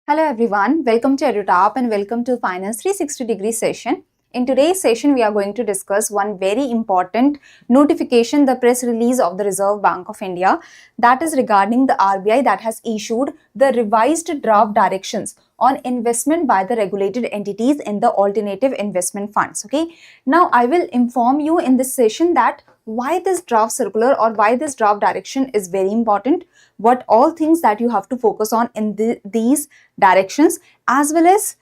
Hello everyone, welcome to EduTap and welcome to Finance 360-degree session. In today's session, we are going to discuss one very important notification, the press release of the Reserve Bank of India, that is regarding the RBI that has issued the revised draft directions on investment by the regulated entities in the alternative investment funds. Okay, now I will inform you in this session that why this draft circular or why this draft direction is very important, what all things that you have to focus on in these directions, as well as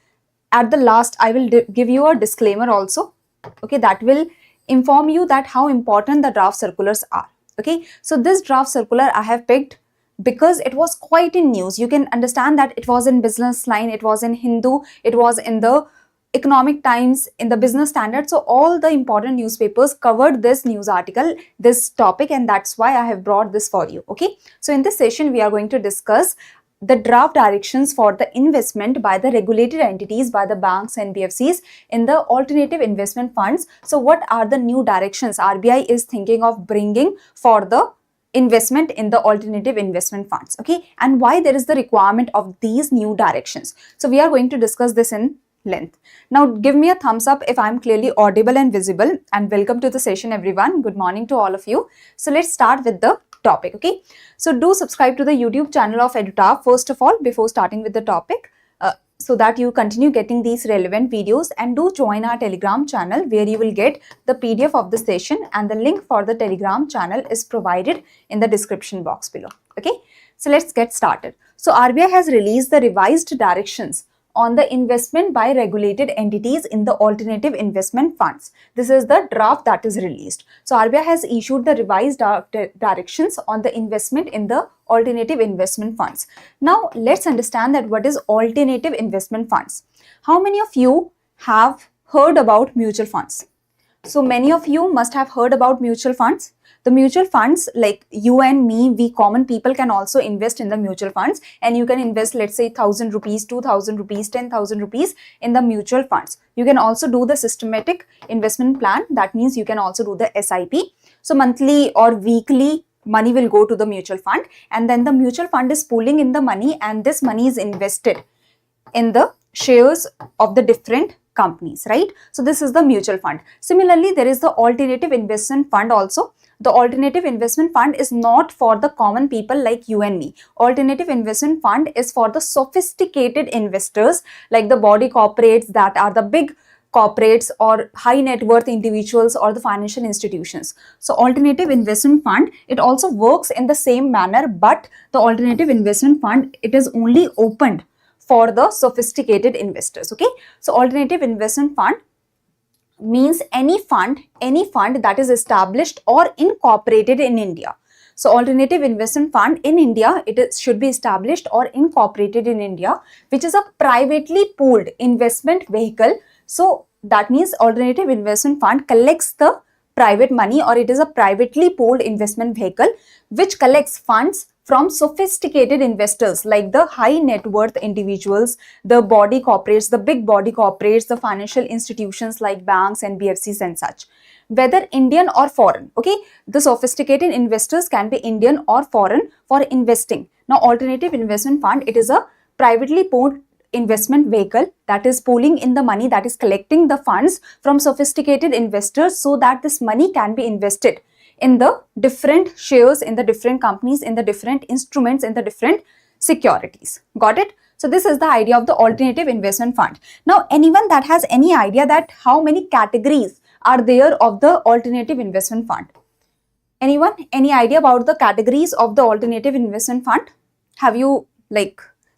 at the last I will give you a disclaimer also, okay, that will inform you that how important the draft circulars are. Okay, so this draft circular I have picked because it was quite in news. You can understand that it was in Business Line, it was in Hindu, it was in the Economic Times, in the Business Standard. So all the important newspapers covered this news article, this topic, and that's why I have brought this for you. Okay, so in this session we are going to discuss the draft directions for the investment by the regulated entities, by the banks and NBFCs in the alternative investment funds. So what are the new directions RBI is thinking of bringing for the investment in the alternative investment funds, okay, and why there is the requirement of these new directions. So we are going to discuss this in length. Now give me a thumbs up if I'm clearly audible and visible, and welcome to the session everyone. Good morning to all of you. So let's start with the topic. Okay, so do subscribe to the YouTube channel of EduTap first of all before starting with the topic, so that you continue getting these relevant videos, and do join our Telegram channel where you will get the PDF of the session, and the link for the Telegram channel is provided in the description box below. Okay, so let's get started. So RBI has released the revised directions on the investment by regulated entities in the alternative investment funds. This is the draft that is released. So RBI has issued the revised directions on the investment in the alternative investment funds. Now let's understand that what is alternative investment funds. How many of you have heard about mutual funds? So many of you must have heard about mutual funds. The mutual funds, like you and me, we common people can also invest in the mutual funds, and you can invest, let's say, 1,000 rupees, 2,000 rupees, 10,000 rupees in the mutual funds. You can also do the systematic investment plan. That means you can also do the SIP. So monthly or weekly money will go to the mutual fund, and then the mutual fund is pooling in the money, and this money is invested in the shares of the different companies, right? So this is the mutual fund. Similarly, there is the alternative investment fund also. The alternative investment fund is not for the common people like you and me. Alternative investment fund is for the sophisticated investors, like the body corporates, that are the big corporates or high net worth individuals or the financial institutions. So alternative investment fund, it also works in the same manner, but the alternative investment fund, it is only opened for the sophisticated investors. Okay, so alternative investment fund means any fund that is established or incorporated in India. So alternative investment fund in India, should be established or incorporated in India, which is a privately pooled investment vehicle. So that means alternative investment fund collects the private money, or it is a privately pooled investment vehicle which collects funds from sophisticated investors like the high net worth individuals, the body corporates, the big body corporates, the financial institutions like banks and NBFCs and such, whether Indian or foreign. Okay, the sophisticated investors can be Indian or foreign for investing. Now alternative investment fund, it is a privately pooled investment vehicle that is pooling in the money, that is collecting the funds from sophisticated investors so that this money can be invested in the different shares, in the different companies, in the different instruments, in the different securities. Got it? So this is the idea of the alternative investment fund. Now anyone that has any idea that how many categories are there of the alternative investment fund? Anyone? Any idea about the categories of the alternative investment fund? Have you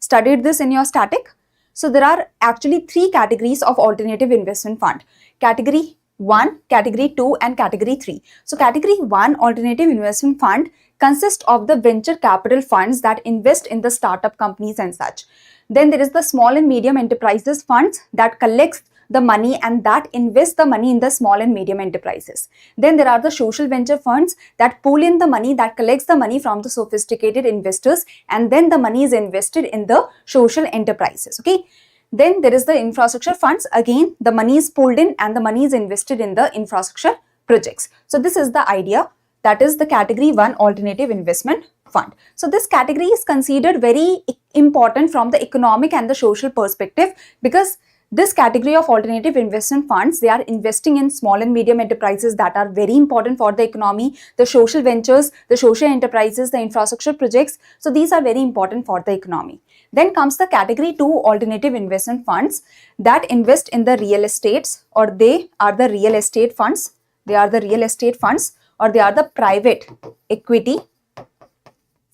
studied this in your static? So there are actually 3 categories of alternative investment fund. Category 1, category 2 and category 3. So category 1 alternative investment fund consists of the venture capital funds that invest in the startup companies and such. Then there is the small and medium enterprises funds that collects the money and that invest the money in the small and medium enterprises. Then there are the social venture funds that pool in the money, that collects the money from the sophisticated investors, and then the money is invested in the social enterprises. Okay, then there is the infrastructure funds. Again, the money is pooled in and the money is invested in the infrastructure projects. So this is the idea, that is the category 1 alternative investment fund. So this category is considered very important from the economic and the social perspective, because this category of alternative investment funds, they are investing in small and medium enterprises that are very important for the economy, the social ventures, the social enterprises, the infrastructure projects. So these are very important for the economy. Then comes the category 2 alternative investment funds that invest in the real estates, or they are the real estate funds. They are the real estate funds, or they are the private equity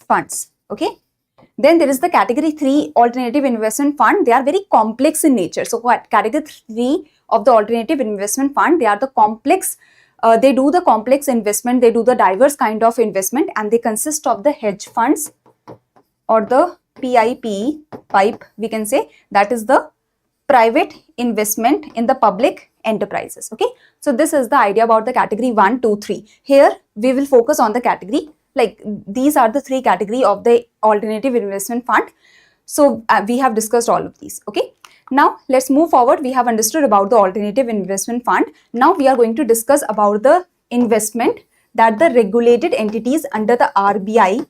funds. Okay. Then there is the category 3 alternative investment fund. They are very complex in nature. So what category 3 of the alternative investment fund, they are the complex, they do the complex investment, they do the diverse kind of investment, and they consist of the hedge funds, or the PIP, we can say, that is the private investment in the public enterprises. Okay. So this is the idea about the category 1, 2, 3. Here we will focus on the category, like these are the 3 category of the alternative investment fund. So we have discussed all of these. Okay. Now let's move forward. We have understood about the alternative investment fund. Now we are going to discuss about the investment that the regulated entities under the RBI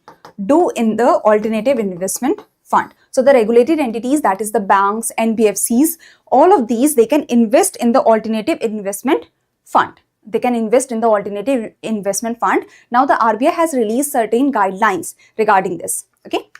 do in the alternative investment fund. So the regulated entities, that is the banks, NBFCs, all of these, they can invest in the alternative investment fund. They can invest in the alternative investment fund. Now the RBI has released certain guidelines regarding this. Okay.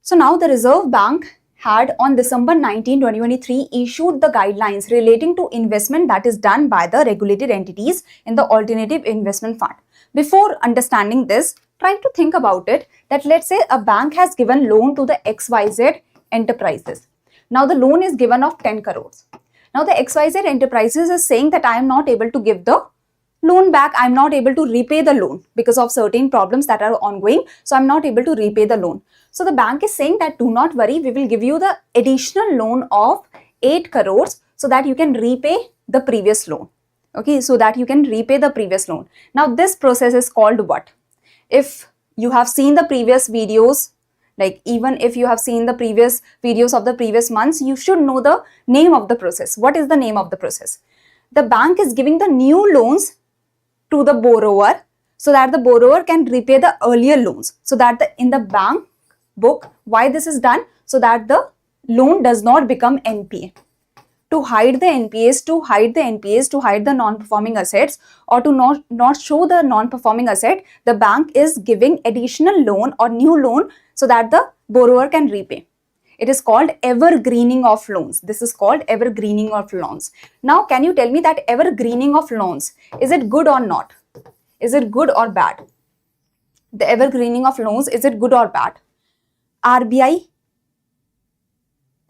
So now the Reserve Bank had on December 19, 2023 issued the guidelines relating to investment that is done by the regulated entities in the alternative investment fund. Before understanding this, try to think about it, that let's say a bank has given loan to the XYZ enterprises. Now the loan is given of 10 crores. Now the XYZ enterprises is saying that I am not able to give the loan back, I am not able to repay the loan because of certain problems that are ongoing. So I am not able to repay the loan. So the bank is saying that do not worry, we will give you the additional loan of 8 crores so that you can repay the previous loan. Okay, so that you can repay the previous loan. Now this process is called what? If you have seen the previous videos, like even if you have seen the previous videos of the previous months, you should know the name of the process. What is the name of the process? The bank is giving the new loans to the borrower so that the borrower can repay the earlier loans. So that in the bank book, why this is done? So that the loan does not become NPA. To hide the NPAs, to hide the non-performing assets, or to not show the non-performing asset, the bank is giving additional loan or new loan so that the borrower can repay. It is called evergreening of loans. This is called evergreening of loans. Now, can you tell me that evergreening of loans, is it good or not? Is it good or bad? The evergreening of loans, is it good or bad?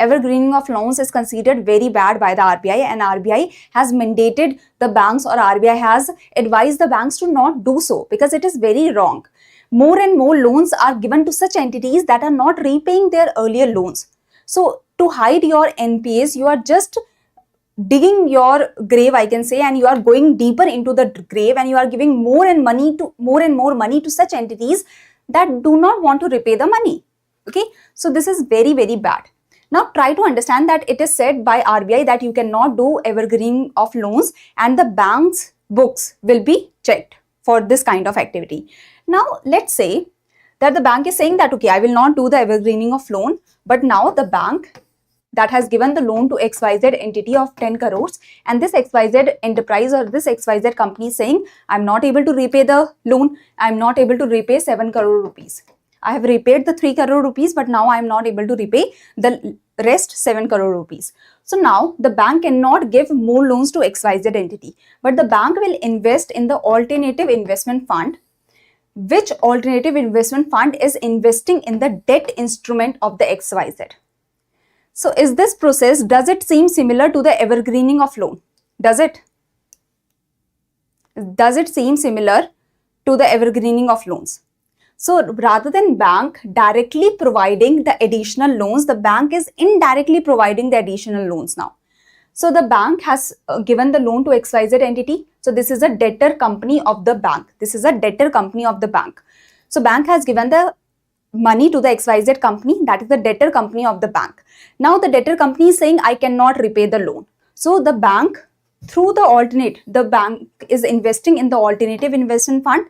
Evergreening of loans is considered very bad by the RBI, and RBI has mandated the banks, or RBI has advised the banks to not do so because it is very wrong. More and more loans are given to such entities that are not repaying their earlier loans. So to hide your NPAs, you are just digging your grave, I can say, and you are going deeper into the grave, and you are giving more and more money to such entities that do not want to repay the money. Okay, so this is very, very bad. Now try to understand that it is said by RBI that you cannot do evergreening of loans, and the bank's books will be checked for this kind of activity. Now let's say that the bank is saying that okay, I will not do the evergreening of loan, but now the bank that has given the loan to XYZ entity of 10 crores, and this XYZ enterprise or this XYZ company is saying I'm not able to repay the loan, I'm not able to repay 7 crore rupees. I have repaid the 3 crore rupees, but now I am not able to repay the rest 7 crore rupees. So now the bank cannot give more loans to XYZ entity, but the bank will invest in the alternative investment fund. Which alternative investment fund is investing in the debt instrument of the XYZ? So is this process, does it seem similar to the evergreening of loan? Does it? Does it seem similar to the evergreening of loans? So rather than bank directly providing the additional loans, the bank is indirectly providing the additional loans now. So the bank has given the loan to XYZ entity. So this is a debtor company of the bank. This is a debtor company of the bank. So bank has given the money to the XYZ company, that is the debtor company of the bank. Now the debtor company is saying I cannot repay the loan. So the bank the bank is investing in the alternative investment fund.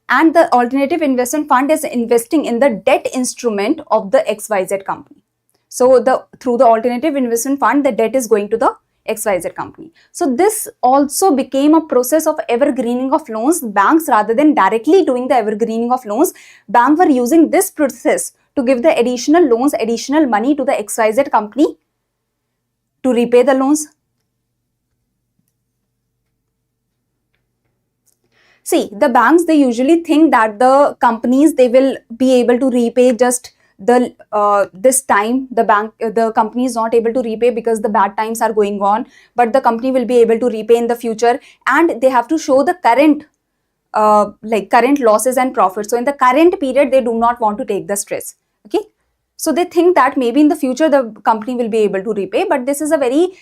and the alternative investment fund is investing in the debt instrument of the XYZ company. So through the alternative investment fund, the debt is going to the XYZ company. So this also became a process of evergreening of loans. Banks, rather than directly doing the evergreening of loans, banks were using this process to give the additional loans, additional money to the XYZ company to repay the loans. See, the banks, they usually think that the companies, they will be able to repay just the this time. The company is not able to repay because the bad times are going on, but the company will be able to repay in the future, and they have to show the current current losses and profits. So in the current period, they do not want to take the stress. Okay, so they think that maybe in the future the company will be able to repay, but this is a very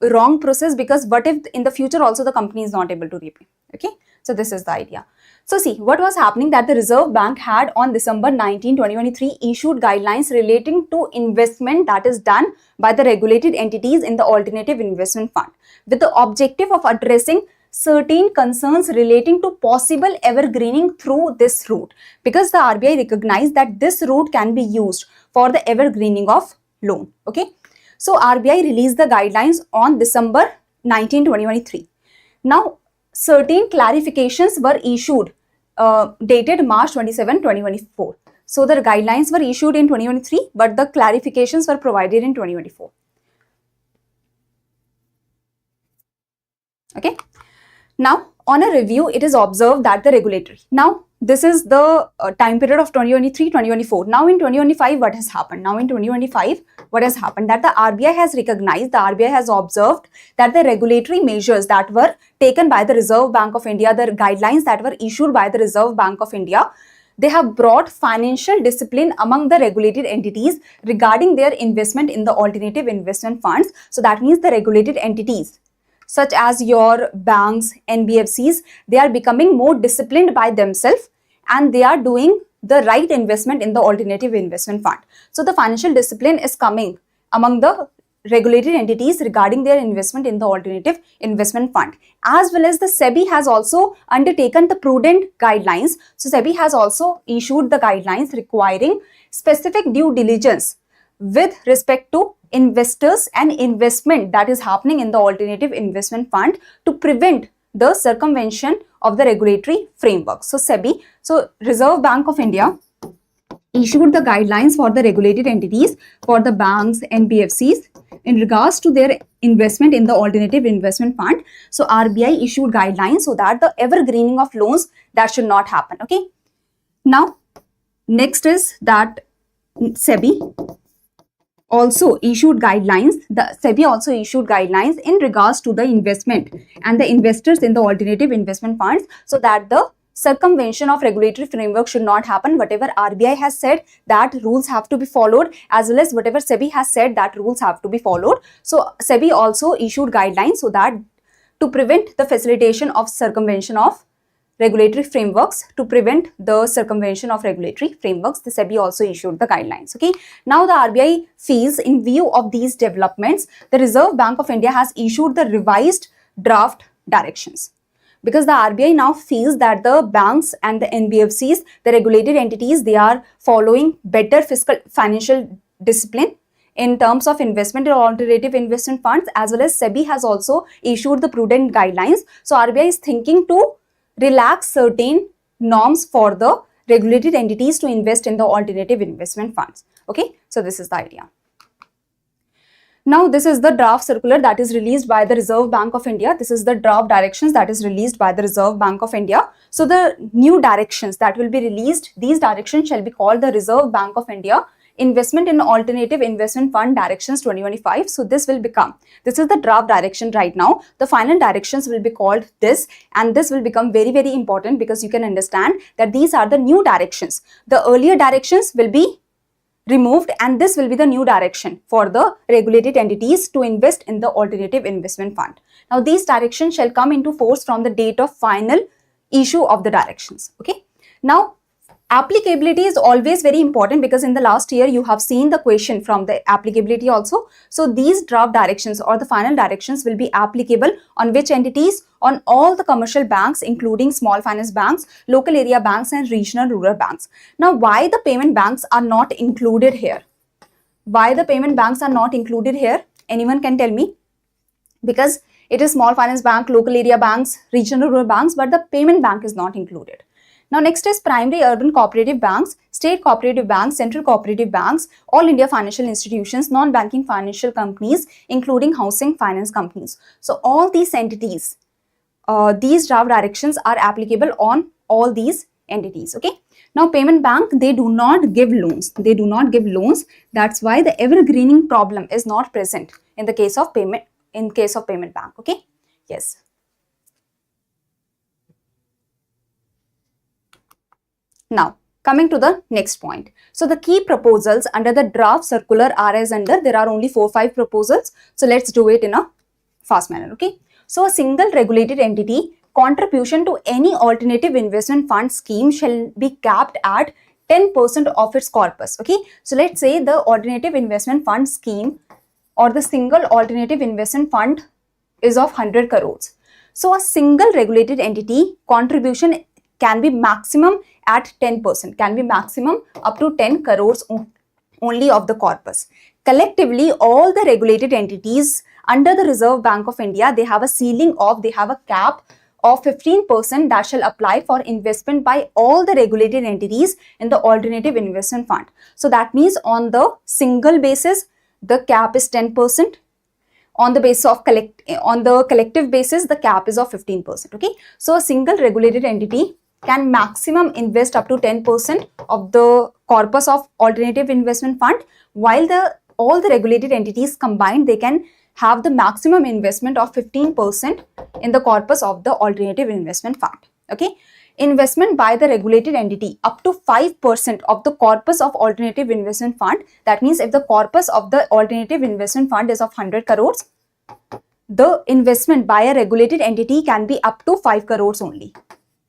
wrong process, because what if in the future also the company is not able to repay? Okay, so this is the idea. So see, what was happening, that the Reserve Bank had on December 19, 2023 issued guidelines relating to investment that is done by the regulated entities in the alternative investment fund, with the objective of addressing certain concerns relating to possible evergreening through this route, because the RBI recognized that this route can be used for the evergreening of loan. Okay, so RBI released the guidelines on December 19, 2023. Now, certain clarifications were issued dated March 27, 2024. So the guidelines were issued in 2023, but the clarifications were provided in 2024. Okay. Now, on a review, it is observed that the regulatory. Now, this is the time period of 2023-2024. Now, in 2025, what has happened? Now, in 2025, what has happened? That the RBI has recognized, the RBI has observed that the regulatory measures that were taken by the Reserve Bank of India, the guidelines that were issued by the Reserve Bank of India, they have brought financial discipline among the regulated entities regarding their investment in the alternative investment funds. So that means the regulated entities, such as your banks, NBFCs, they are becoming more disciplined by themselves, and they are doing the right investment in the alternative investment fund. So the financial discipline is coming among the regulated entities regarding their investment in the alternative investment fund. As well as the SEBI has also undertaken the prudent guidelines. So SEBI has also issued the guidelines requiring specific due diligence with respect to investors and investment that is happening in the alternative investment fund to prevent the circumvention of the regulatory framework. So SEBI, so Reserve Bank of India issued the guidelines for the regulated entities, for the banks, NBFCs, in regards to their investment in the alternative investment fund. So RBI issued guidelines so that the evergreening of loans, that should not happen. Okay. Now, next is that SEBI also issued guidelines. The SEBI also issued guidelines in regards to the investment and the investors in the alternative investment funds, so that the circumvention of regulatory framework should not happen. Whatever RBI has said, that rules have to be followed, as well as whatever SEBI has said, that rules have to be followed. So SEBI also issued guidelines so that to prevent the facilitation of circumvention of regulatory frameworks, to prevent the circumvention of regulatory frameworks, the SEBI also issued the guidelines. Okay. Now the RBI feels, in view of these developments, the Reserve Bank of India has issued the revised draft directions, because the RBI now feels that the banks and the NBFCs, the regulated entities, they are following better fiscal financial discipline in terms of investment in alternative investment funds, as well as SEBI has also issued the prudent guidelines. So RBI is thinking to relax certain norms for the regulated entities to invest in the alternative investment funds. Okay, so this is the idea. Now, this is the draft circular that is released by the Reserve Bank of India. This is the draft directions that is released by the Reserve Bank of India. So the new directions that will be released, these directions shall be called the Reserve Bank of India Investment in Alternative Investment Fund Directions 2025. So this will become, this is the draft direction right now. The final directions will be called this, and this will become very, very important, because you can understand that these are the new directions. The earlier directions will be removed, and this will be the new direction for the regulated entities to invest in the alternative investment fund. Now these directions shall come into force from the date of final issue of the directions. Okay. Now, Applicability is always very important because in the last year you have seen the question from the applicability also. So these draft directions or the final directions will be applicable on which entities? On all the commercial banks, including small finance banks, local area banks and regional rural banks. Now why the payment banks are not included here? Why the payment banks are not included here? Anyone can tell me? Because it is small finance bank, local area banks, regional rural banks, but the payment bank is not included. Now next is primary urban cooperative banks, state cooperative banks, central cooperative banks, all India financial institutions, non-banking financial companies, including housing finance companies. So all these entities, these draft directions are applicable on all these entities. Okay. Now payment bank, they do not give loans. They do not give loans. That's why the evergreening problem is not present in the case of payment, payment bank. Okay. Yes. Now, coming to the next point. So, the key proposals under the draft circular are as under, there are only 4-5 proposals. So, let's do it in a fast manner, okay? So, a single regulated entity contribution to any alternative investment fund scheme shall be capped at 10% of its corpus, okay? So, let's say the alternative investment fund scheme or the single alternative investment fund is of 100 crores. So, a single regulated entity contribution can be maximum at 10%, can be maximum up to 10 crores only of the corpus. Collectively, all the regulated entities under the Reserve Bank of India, they have a ceiling of, they have a cap of 15% that shall apply for investment by all the regulated entities in the alternative investment fund. So that means on the single basis, the cap is 10%. On the basis of collective basis, the cap is of 15%. Okay. So a single regulated entity can maximum invest up to 10% of the corpus of alternative investment fund, while all the regulated entities combined, they can have the maximum investment of 15% in the corpus of the alternative investment fund. Okay. Investment by the regulated entity up to 5% of the corpus of alternative investment fund. That means if the corpus of the alternative investment fund is of 100 crores, the investment by a regulated entity can be up to 5 crores only.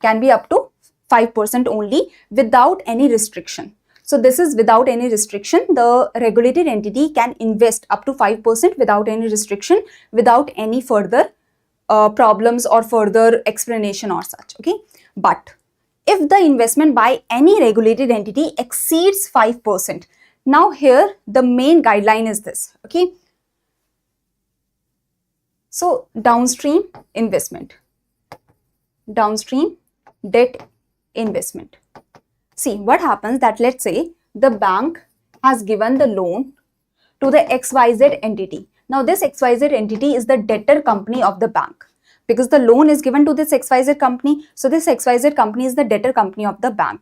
Can be up to 5% only without any restriction. So this is without any restriction. The regulated entity can invest up to 5% without any restriction, without any further problems or further explanation or such. Okay. But if the investment by any regulated entity exceeds 5%, now here the main guideline is this. Okay. So downstream investment, downstream debt investment. See what happens that let's say the bank has given the loan to the XYZ entity. Now this XYZ entity is the debtor company of the bank because the loan is given to this XYZ company. So this XYZ company is the debtor company of the bank.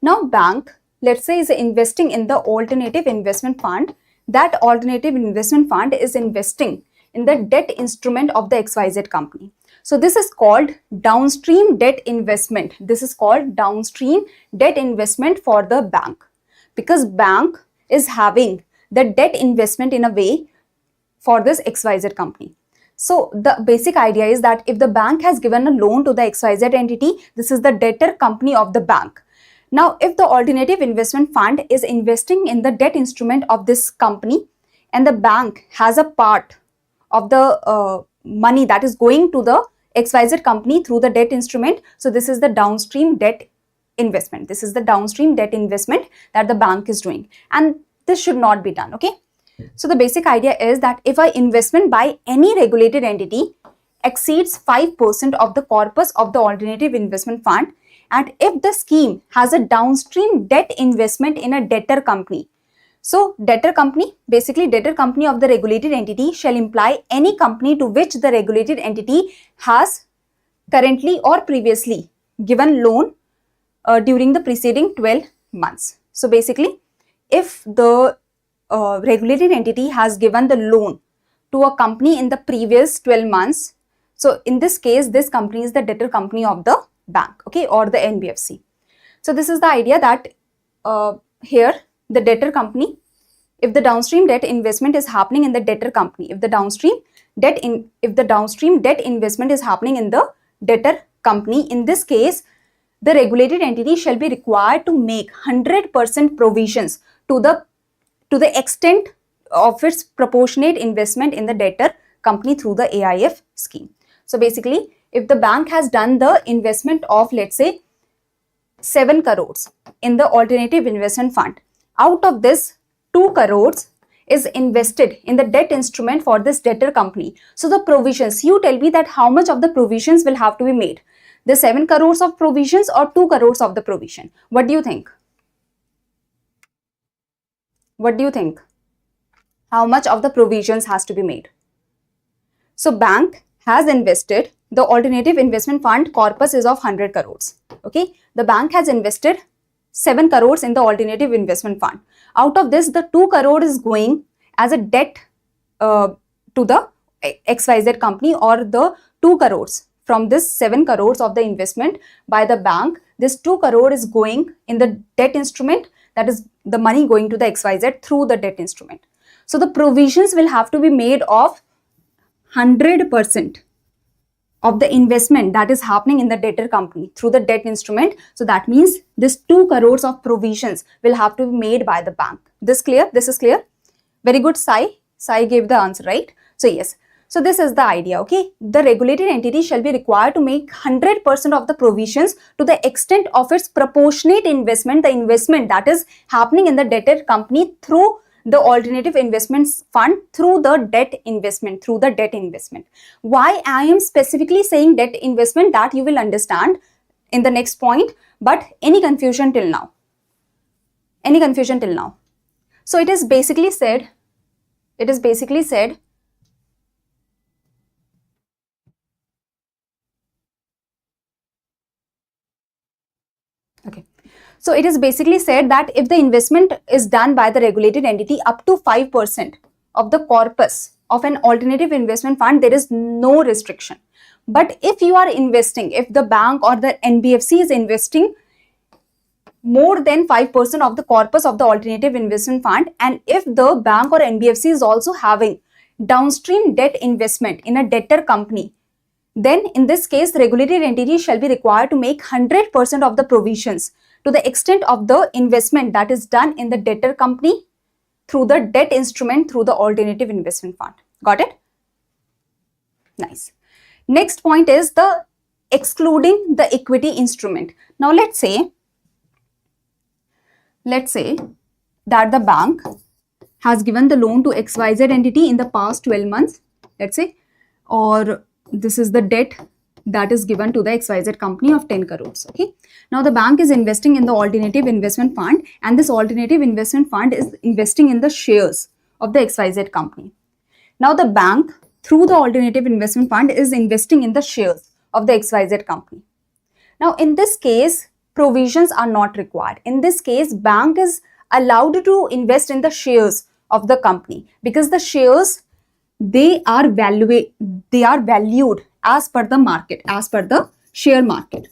Now bank, let's say, is investing in the alternative investment fund. That alternative investment fund is investing in the debt instrument of the XYZ company. So this is called downstream debt investment. This is called downstream debt investment for the bank because bank is having the debt investment in a way for this XYZ company. So the basic idea is that if the bank has given a loan to the XYZ entity, this is the debtor company of the bank. Now, if the alternative investment fund is investing in the debt instrument of this company and the bank has a part of the money that is going to the XYZ company through the debt instrument. So this is the downstream debt investment. This is the downstream debt investment that the bank is doing. And this should not be done. Okay. So the basic idea is that if an investment by any regulated entity exceeds 5% of the corpus of the alternative investment fund, and if the scheme has a downstream debt investment in a debtor company. So debtor company, basically debtor company of the regulated entity shall imply any company to which the regulated entity has currently or previously given loan during the preceding 12 months. So basically, if the regulated entity has given the loan to a company in the previous 12 months, so in this case, this company is the debtor company of the bank, okay, or the NBFC. So this is the idea that here the debtor company, if the downstream debt investment is happening in the debtor company, if the downstream debt investment is happening in the debtor company, in this case, the regulated entity shall be required to make 100% provisions to the extent of its proportionate investment in the debtor company through the AIF scheme. So basically, if the bank has done the investment of, let's say, 7 crores in the alternative investment fund, out of this 2 crores is invested in the debt instrument for this debtor company. So the provisions, you tell me that how much of the provisions will have to be made? The 7 crores of provisions or 2 crores of the provision? What do you think? What do you think? How much of the provisions has to be made? So bank has invested, the alternative investment fund corpus is of 100 crores. Okay, the bank has invested 7 crores in the alternative investment fund. Out of this, the 2 crore is going as a debt to the XYZ company, or the 2 crores from this 7 crores of the investment by the bank. This 2 crore is going in the debt instrument, that is the money going to the XYZ through the debt instrument. So the provisions will have to be made of 100% of the investment that is happening in the debtor company through the debt instrument. So that means this 2 crores of provisions will have to be made by the bank. This clear? This is clear? Very good, Sai. Sai gave the answer, right? So yes. So this is the idea, okay? The regulated entity shall be required to make 100% of the provisions to the extent of its proportionate investment, the investment that is happening in the debtor company through the alternative investments fund, through the debt investment, Why I am specifically saying debt investment, that you will understand in the next point. But any confusion till now? Any confusion till now? So it is basically said, okay. So it is basically said that if the investment is done by the regulated entity up to 5% of the corpus of an alternative investment fund, there is no restriction. But if you are investing, if the bank or the NBFC is investing more than 5% of the corpus of the alternative investment fund, and if the bank or NBFC is also having downstream debt investment in a debtor company, then in this case, the regulated entity shall be required to make 100% of the provisions to the extent of the investment that is done in the debtor company through the debt instrument through the alternative investment fund. Got it? Nice. Next point is the excluding the equity instrument. Now let's say that the bank has given the loan to XYZ entity in the past 12 months, let's say, or this is the debt that is given to the XYZ company of 10 crores. Okay. Now the bank is investing in the alternative investment fund, and this alternative investment fund is investing in the shares of the XYZ company. Now the bank through the alternative investment fund is investing in the shares of the XYZ company. Now in this case, provisions are not required. In this case, bank is allowed to invest in the shares of the company, because the shares, they are valued as per the market, as per the share market.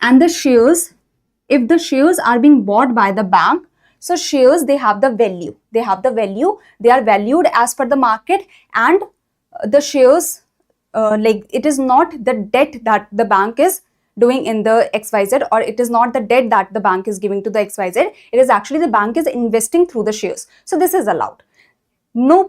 And the shares, if the shares are being bought by the bank, so shares, they have the value, they are valued as per the market. And the shares, like, it is not the debt that the bank is doing in the XYZ, or it is not the debt that the bank is giving to the XYZ. It is actually the bank is investing through the shares. So this is allowed. No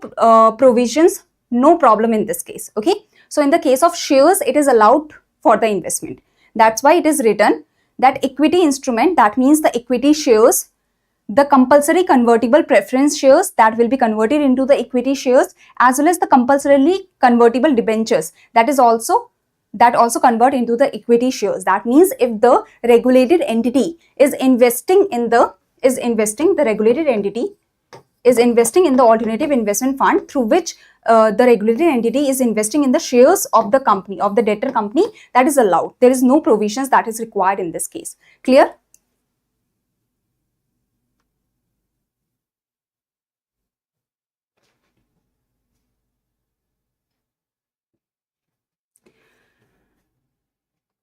provisions, no problem in this case. Okay. So in the case of shares, it is allowed for the investment. That's why it is written that equity instrument, that means the equity shares, the compulsory convertible preference shares that will be converted into the equity shares, as well as the compulsorily convertible debentures that also convert into the equity shares. That means if the regulated entity is investing in the regulated entity is investing in the alternative investment fund through which the regulated entity is investing in the shares of the company, of the debtor company, that is allowed. There is no provisions that is required in this case. Clear?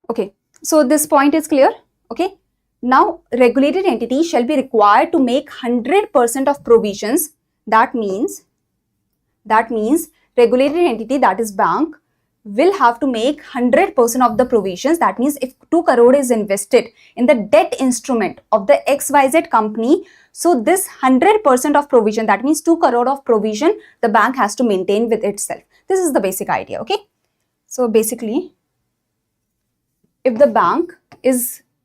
Okay, so this point is clear. Okay, now regulated entity shall be required to make 100% of provisions. That means regulated entity, that is bank, will have to make 100% of the provisions. That means if 2 crore is invested in the debt instrument of the XYZ company, so this 100% of provision, that means 2 crore of provision, the bank has to maintain with itself. This is the basic idea, okay? So basically, if the bank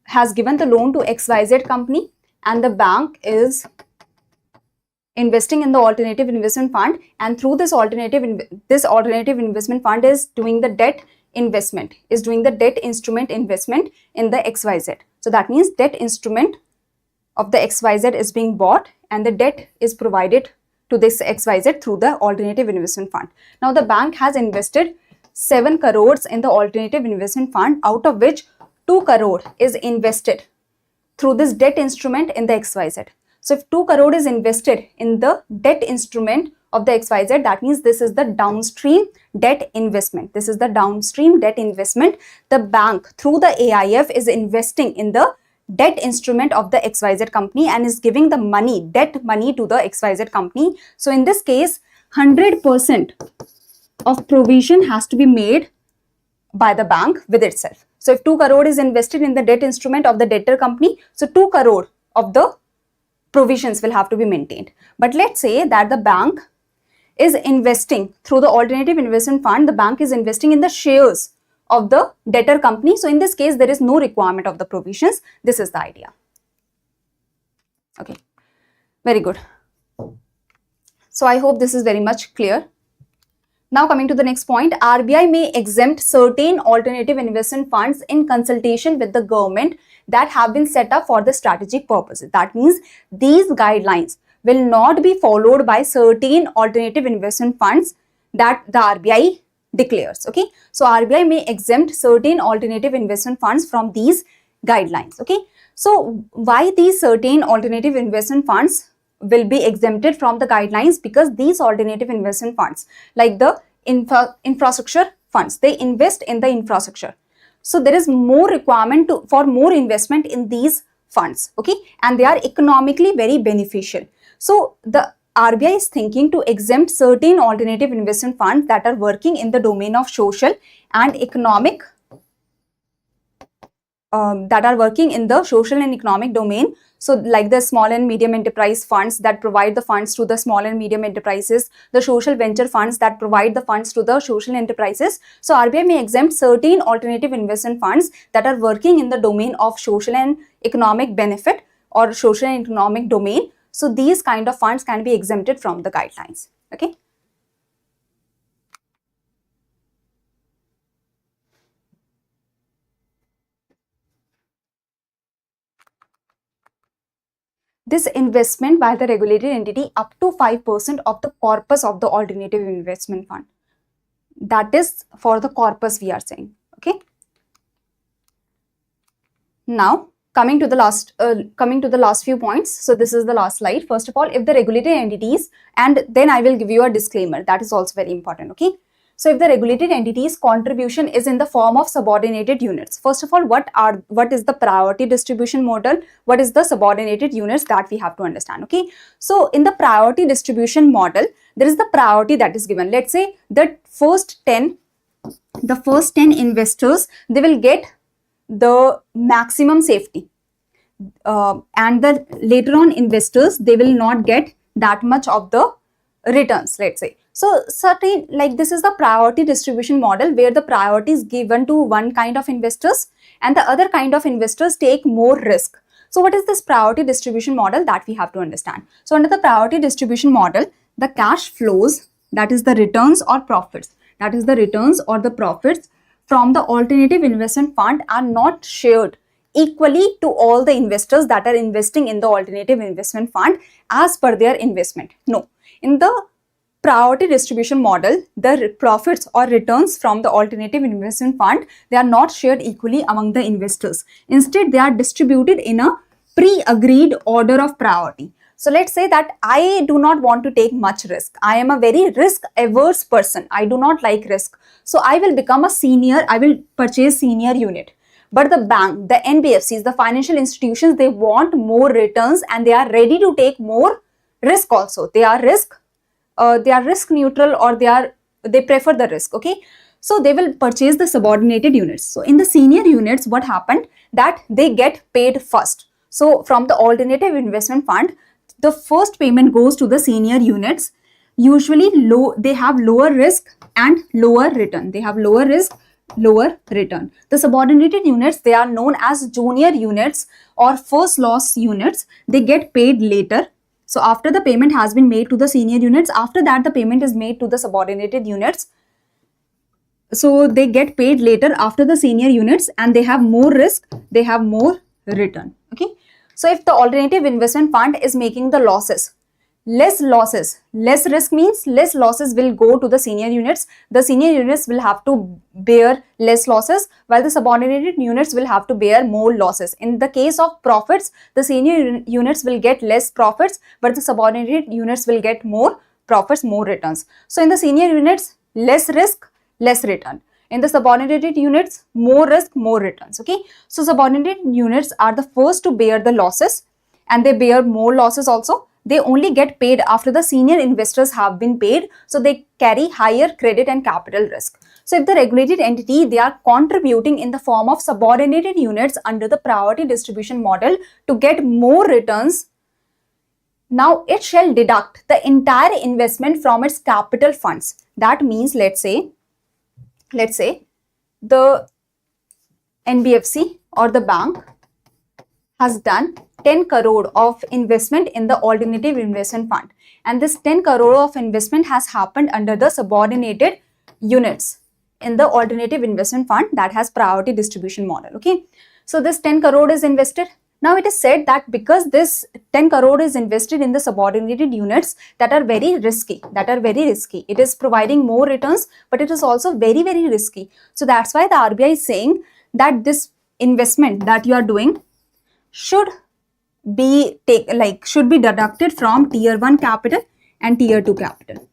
has given the loan to XYZ company and the bank is investing in the alternative investment fund, and through this alternative investment fund is doing the debt investment, is doing the debt instrument investment in the XYZ. So that means debt instrument of the XYZ is being bought and the debt is provided to this XYZ through the alternative investment fund. Now the bank has invested 7 crores in the alternative investment fund, out of which 2 crore is invested through this debt instrument in the XYZ. So if 2 crore is invested in the debt instrument of the XYZ, that means this is the downstream debt investment. This is the downstream debt investment. The bank through the AIF is investing in the debt instrument of the XYZ company and is giving the money, debt money to the XYZ company. So in this case, 100% of provision has to be made by the bank with itself. So if 2 crore is invested in the debt instrument of the debtor company, so 2 crore of the provisions will have to be maintained. But let's say that the bank is investing through the alternative investment fund, the bank is investing in the shares of the debtor company. So in this case, there is no requirement of the provisions. This is the idea. Okay, very good. So I hope this is very much clear. Now coming to the next point, RBI may exempt certain alternative investment funds in consultation with the government that have been set up for the strategic purposes. That means these guidelines will not be followed by certain alternative investment funds that the RBI declares. Okay, so RBI may exempt certain alternative investment funds from these guidelines. Okay, so why these certain alternative investment funds will be exempted from the guidelines? Because these alternative investment funds, like the infrastructure funds, they invest in the infrastructure. So there is more requirement for more investment in these funds, okay, and they are economically very beneficial. So the RBI is thinking to exempt certain alternative investment funds that are working in the domain of social and economic, domain. So like the small and medium enterprise funds that provide the funds to the small and medium enterprises, the social venture funds that provide the funds to the social enterprises. So RBI may exempt certain alternative investment funds that are working in the domain of social and economic benefit or social and economic domain. So these kind of funds can be exempted from the guidelines. Okay. This investment by the regulated entity up to 5% of the corpus of the alternative investment fund. That is for the corpus we are saying. Okay. Now coming to the last few points. So this is the last slide. First of all, if the regulated entities, and then I will give you a disclaimer, that is also very important. Okay. So if the regulated entity's contribution is in the form of subordinated units, first of all, what is the priority distribution model? What is the subordinated units that we have to understand? Okay. So in the priority distribution model, there is the priority that is given. Let's say the first 10 investors, they will get the maximum safety, and the later on investors, they will not get that much of the returns, let's say. So certain, like this is the priority distribution model where the priority is given to one kind of investors and the other kind of investors take more risk. So what is this priority distribution model that we have to understand? So under the priority distribution model, the cash flows, that is the returns or profits, from the alternative investment fund are not shared equally to all the investors that are investing in the alternative investment fund as per their investment. No, in the priority distribution model, the profits or returns from the alternative investment fund, they are not shared equally among the investors. Instead, they are distributed in a pre-agreed order of priority. So let's say that I do not want to take much risk. I am a very risk-averse person. I do not like risk. So I will become a senior, I will purchase senior unit. But the bank, the NBFCs, the financial institutions, they want more returns and they are ready to take more risk also. They are risk neutral, or they prefer the risk. Okay. So they will purchase the subordinated units. So in the senior units, what happened? That they get paid first. So from the alternative investment fund, the first payment goes to the senior units. Usually they have lower risk and lower return. They have lower risk, lower return. The subordinated units, they are known as junior units or first loss units. They get paid later. So after the payment has been made to the senior units, after that the payment is made to the subordinated units. So they get paid later after the senior units, and they have more risk, they have more return. Okay. So if the alternative investment fund is making the losses, less risk means less losses will go to the senior units. The senior units will have to bear less losses, while the subordinated units will have to bear more losses. In the case of profits, the senior units will get less profits, but the subordinated units will get more profits, more returns. So in the senior units, less risk, less return. In the subordinated units, more risk, more returns. Okay. So subordinated units are the first to bear the losses, and they bear more losses also. They only get paid after the senior investors have been paid. So they carry higher credit and capital risk. So if the regulated entity, they are contributing in the form of subordinated units under the priority distribution model to get more returns, now it shall deduct the entire investment from its capital funds. That means, let's say the NBFC or the bank has done 10 crore of investment in the alternative investment fund, and this 10 crore of investment has happened under the subordinated units in the alternative investment fund that has priority distribution model. Okay. So this 10 crore is invested. Now it is said that because this 10 crore is invested in the subordinated units that are very risky, it is providing more returns, but it is also very, very risky. So that's why the RBI is saying that this investment that you are doing should be deducted from tier 1 capital and tier 2 capital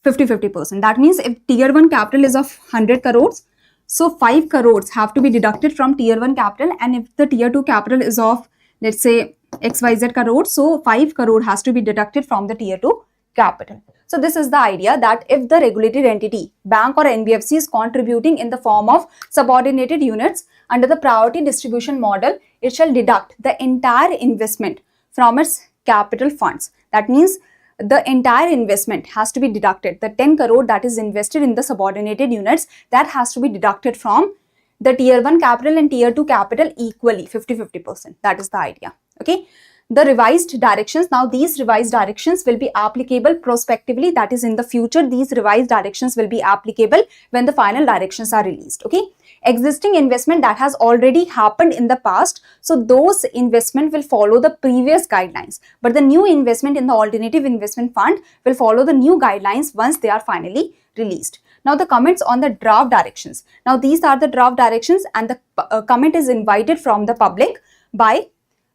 50-50%. That means if tier 1 capital is of 100 crores, so 5 crores have to be deducted from tier 1 capital, and if the tier 2 capital is of, let's say, XYZ crores, so 5 crore has to be deducted from the tier 2 capital. So this is the idea, that if the regulated entity, bank or NBFC, is contributing in the form of subordinated units under the priority distribution model, it shall deduct the entire investment from its capital funds. That means the entire investment has to be deducted. The 10 crore that is invested in the subordinated units, that has to be deducted from the tier 1 capital and tier 2 capital equally, 50-50%. That is the idea. Okay. The revised directions, now these revised directions will be applicable prospectively, that is in the future. These revised directions will be applicable when the final directions are released. Okay. Existing investment that has already happened in the past, so those investment will follow the previous guidelines, but the new investment in the alternative investment fund will follow the new guidelines once they are finally released. Now the comments on the draft directions. Now these are the draft directions, and the comment is invited from the public by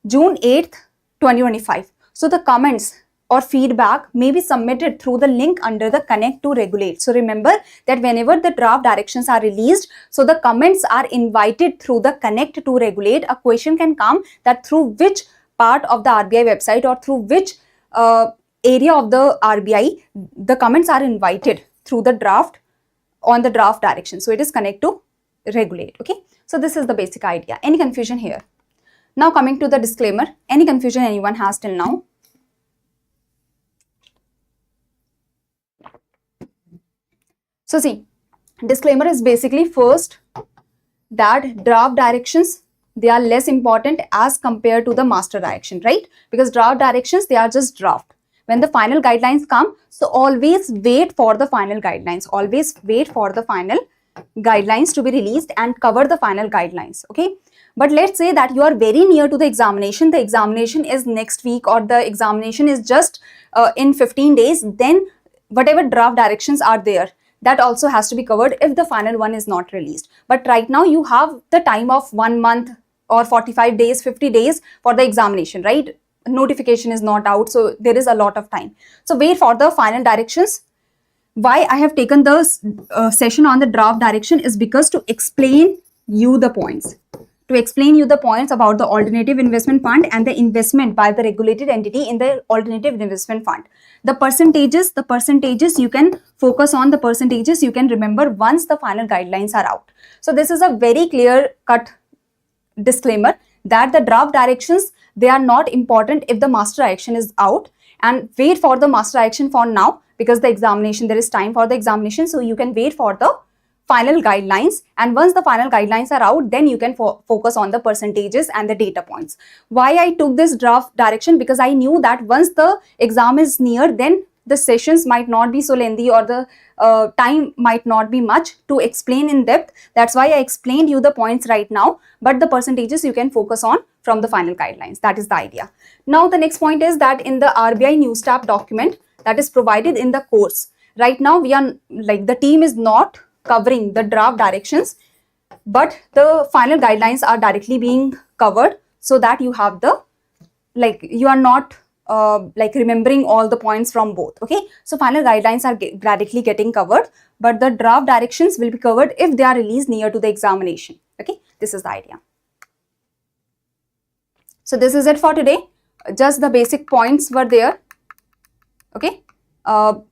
June 8th, 2025. So the comments or feedback may be submitted through the link under the Connect to Regulate. So remember that whenever the draft directions are released, so the comments are invited through the Connect to Regulate. A question can come that through which part of the RBI website or through which area of the RBI the comments are invited through the draft on the draft direction. So it is Connect to Regulate. Okay. So this is the basic idea. Any confusion here? Now coming to the disclaimer. Any confusion anyone has till now? So see, disclaimer is basically first that draft directions, they are less important as compared to the master direction, right? Because draft directions, they are just draft. When the final guidelines come, so always wait for the final guidelines. Always wait for the final guidelines to be released and cover the final guidelines. Okay. But let's say that you are very near to the examination is next week, or the examination is just in 15 days, then whatever draft directions are there, that also has to be covered if the final one is not released. But right now you have the time of 1 month or 45 days, 50 days for the examination, right? Notification is not out, so there is a lot of time. So wait for the final directions. Why I have taken the session on the draft direction is because to explain you the points. to explain you the points about the alternative investment fund and the investment by the regulated entity in the alternative investment fund. The percentages you can focus on, the percentages you can remember once the final guidelines are out. So this is a very clear cut disclaimer that the draft directions, they are not important if the master action is out, and wait for the master action for now, because the examination, there is time for the examination, so you can wait for the final guidelines, and once the final guidelines are out, then you can focus on the percentages and the data points. Why I took this draft direction? Because I knew that once the exam is near, then the sessions might not be so lengthy, or the time might not be much to explain in depth. That's why I explained you the points right now, but the percentages you can focus on from the final guidelines. That is the idea. Now the next point is that in the RBI EduTap document that is provided in the course, right now we are like, the team is not covering the draft directions, but the final guidelines are directly being covered, so that you have the, like, you are not like remembering all the points from both. Okay, so final guidelines are directly getting covered, but the draft directions will be covered if they are released near to the examination. Okay, this is the idea. So this is it for today. Just the basic points were there. Okay,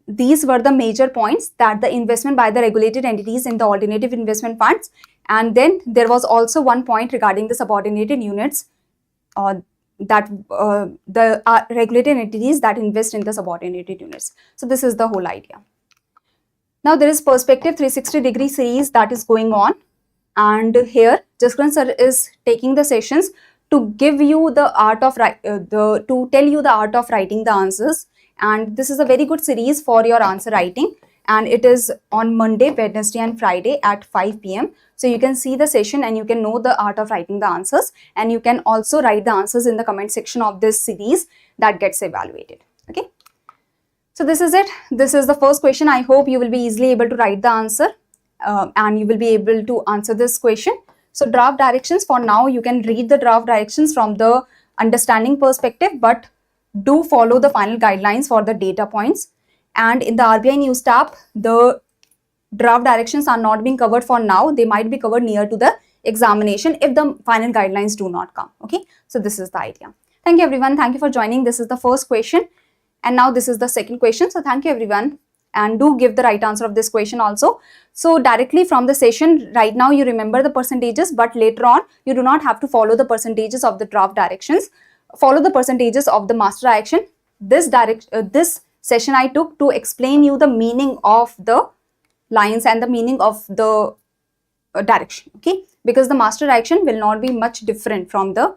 these were the major points, that the investment by the regulated entities in the alternative investment funds, and then there was also one point regarding the subordinated units, that the regulated entities that invest in the subordinated units. So this is the whole idea. Now there is Perspective 360-degree series that is going on, and here Jaskaran sir is taking the sessions to give you the art of to tell you the art of writing the answers, and this is a very good series for your answer writing, and it is on Monday, Wednesday and Friday at 5 p.m. So you can see the session and you can know the art of writing the answers, and you can also write the answers in the comment section of this series that gets evaluated. Okay, so this is it. This is the first question. I hope you will be easily able to write the answer and you will be able to answer this question. So draft directions, for now you can read the draft directions from the understanding perspective, but do follow the final guidelines for the data points. And in the RBI EduTap, the draft directions are not being covered for now. They might be covered near to the examination if the final guidelines do not come. Okay, so this is the idea. Thank you everyone. Thank you for joining. This is the first question, and now this is the second question. So thank you everyone, and do give the right answer of this question also. So directly from the session, right now you remember the percentages, but later on you do not have to follow the percentages of the draft directions. Follow the percentages of the master action. This session I took to explain you the meaning of the lines and the meaning of the direction. Okay, because the master action will not be much different from the